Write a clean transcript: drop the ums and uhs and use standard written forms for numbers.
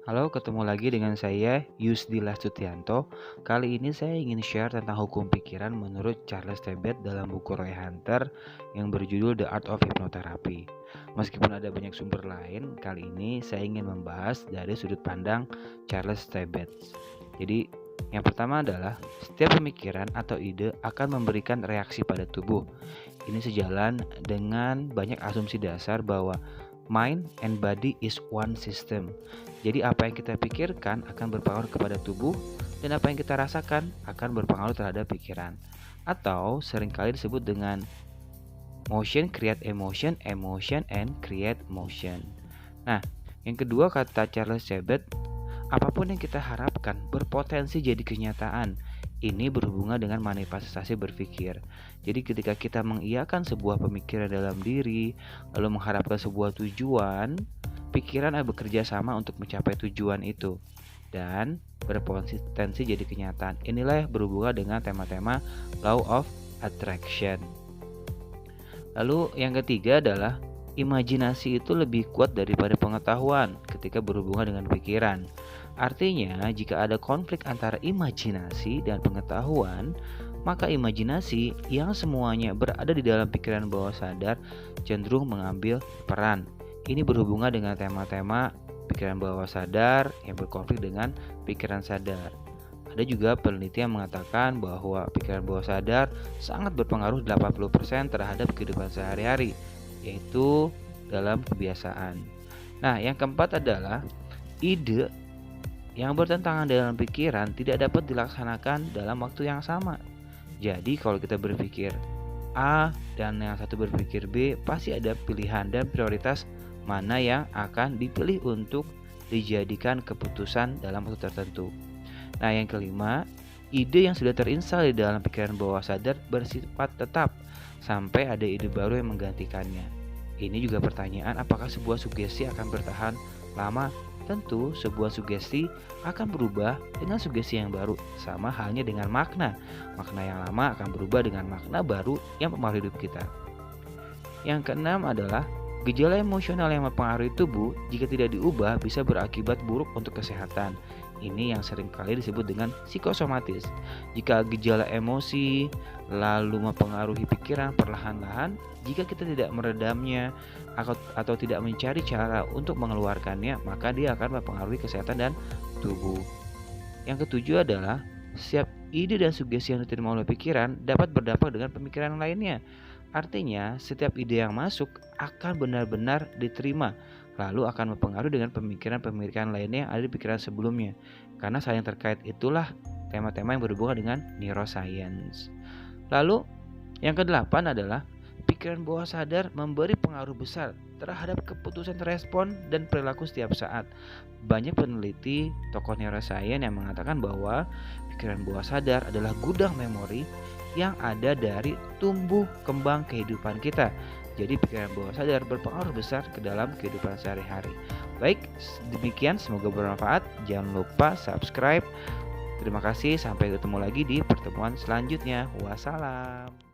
Halo, ketemu lagi dengan saya Yusdillah Sutianto. Kali ini saya ingin share tentang hukum pikiran menurut Charles Tebet dalam buku Roy Hunter yang berjudul The Art of Hypnotherapy. Meskipun ada banyak sumber lain, kali ini saya ingin membahas dari sudut pandang Charles Tebet. Jadi, yang pertama adalah setiap pemikiran atau ide akan memberikan reaksi pada tubuh. Ini sejalan dengan banyak asumsi dasar bahwa mind and body is one system. Jadi apa yang kita pikirkan akan berpengaruh kepada tubuh dan apa yang kita rasakan akan berpengaruh terhadap pikiran. Atau seringkali disebut dengan motion create emotion, emotion and create motion. Nah, yang kedua kata Charles Tebet, apapun yang kita harapkan berpotensi jadi kenyataan. Ini berhubungan dengan manifestasi berpikir. Jadi ketika kita mengiyakan sebuah pemikiran dalam diri, lalu mengharapkan sebuah tujuan, pikiran akan bekerja sama untuk mencapai tujuan itu dan berpotensi jadi kenyataan. Inilah yang berhubungan dengan tema-tema Law of Attraction. Lalu yang ketiga adalah imajinasi itu lebih kuat daripada pengetahuan ketika berhubungan dengan pikiran. Artinya, jika ada konflik antara imajinasi dan pengetahuan, maka imajinasi yang semuanya berada di dalam pikiran bawah sadar cenderung mengambil peran. Ini berhubungan dengan tema-tema pikiran bawah sadar yang berkonflik dengan pikiran sadar. Ada juga penelitian yang mengatakan bahwa pikiran bawah sadar sangat berpengaruh 80% terhadap kehidupan sehari-hari, yaitu dalam kebiasaan. Nah, yang keempat adalah ide yang bertentangan dalam pikiran tidak dapat dilaksanakan dalam waktu yang sama. Jadi kalau kita berpikir A dan yang satu berpikir B, pasti ada pilihan dan prioritas mana yang akan dipilih untuk dijadikan keputusan dalam waktu tertentu. Nah, yang kelima, ide yang sudah terinstal di dalam pikiran bawah sadar bersifat tetap sampai ada ide baru yang menggantikannya. Ini juga pertanyaan, apakah sebuah sugesti akan bertahan lama? Tentu sebuah sugesti akan berubah dengan sugesti yang baru, sama halnya dengan makna. Makna yang lama akan berubah dengan makna baru yang mempengaruhi hidup kita. Yang keenam adalah gejala emosional yang mempengaruhi tubuh jika tidak diubah bisa berakibat buruk untuk kesehatan. Ini yang seringkali disebut dengan psikosomatis. Jika gejala emosi lalu mempengaruhi pikiran perlahan-lahan, jika kita tidak meredamnya atau tidak mencari cara untuk mengeluarkannya, maka dia akan mempengaruhi kesehatan dan tubuh. Yang ketujuh adalah setiap ide dan sugesti yang diterima oleh pikiran dapat berdampak dengan pemikiran lainnya. Artinya, setiap ide yang masuk akan benar-benar diterima, lalu akan mempengaruhi dengan pemikiran-pemikiran lainnya yang ada di pikiran sebelumnya. Karena saling terkait itulah tema-tema yang berhubungan dengan neuroscience. Lalu, yang kedelapan adalah pikiran bawah sadar memberi pengaruh besar terhadap keputusan respon dan perilaku setiap saat. Banyak peneliti tokoh neuroscience yang mengatakan bahwa pikiran bawah sadar adalah gudang memori yang ada dari tumbuh kembang kehidupan kita. Jadi pikiran bawah sadar berpengaruh besar ke dalam kehidupan sehari-hari. Baik, demikian, semoga bermanfaat. Jangan lupa subscribe. Terima kasih, sampai ketemu lagi di pertemuan selanjutnya. Wassalam.